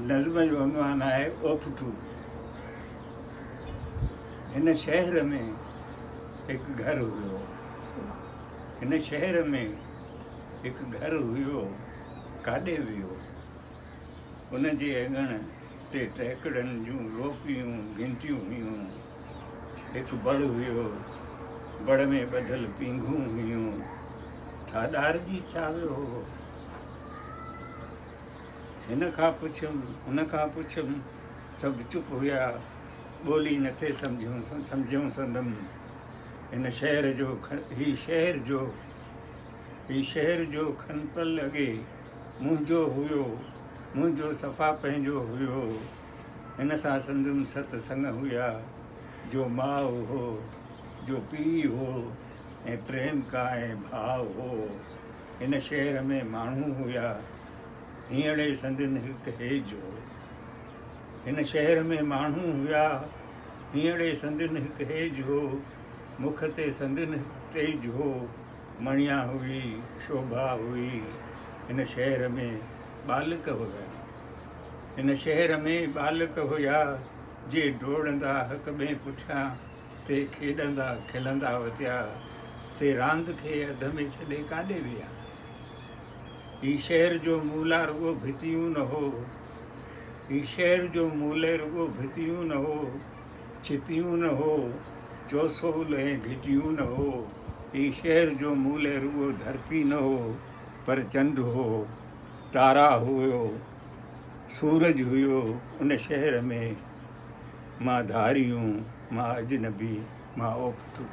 नज़्म जो उनवान आहे ओफ़टू। हिन शहर में हिकु घर हुयो, हिन शहर में हिकु घर हुयो, काॾे वियो? उन जे अङण ते टैकड़नि जूं रोपियूं घिंटियूं हुयूं। हिकु बड़ हुयो, बड़ में ॿधल पींघूं हुयूं। थादार जी छा वियो हो? हिन खां पुछियुमि, हुन खां पुछियुमि, सभु चुप हुया, ॿोली नथे सम्झूं संदमि। हिन शहर जो ही शहर जो खनपल अॻे मुंहिंजो हुयो, मुंहिंजो सफ़ा पंहिंजो हुयो। हिन सां संदमि सतसंग हुया, जो माउ हो, जो पीउ हो, ऐं प्रेम का ऐं भाव हो। हिन शहर में माण्हू हुया, हींअर संदनि हिकु हेज हो। हिन शहर में माण्हू हुया, हींअर संदनि हिकु हेज हो। मुख ते संदनि तेज हो, मणिया हुई, शोभा हुई। हिन शहर में बालक हुया, हिन शहर में बालक हुया, जे डोड़ंदा हक़ में पुठियां ते खेॾंदा खिलंदा वतिया। से रांदि खे अध में छॾे काॾे विया? ही शहर जो मूला रुॻो भितियूं न हो, ही शहर जो मूले रुॻो भितियूं न हो, छितियूं न हो, चौसोल ऐं घिटियूं न हो। ही शहर जो मूले रुॻो धरती न हो, पर चंड हो, तारा हुयो, सूरज हुयो। उन शहर में मां धारियूं, मां अजनबी, मां ओफ़टू।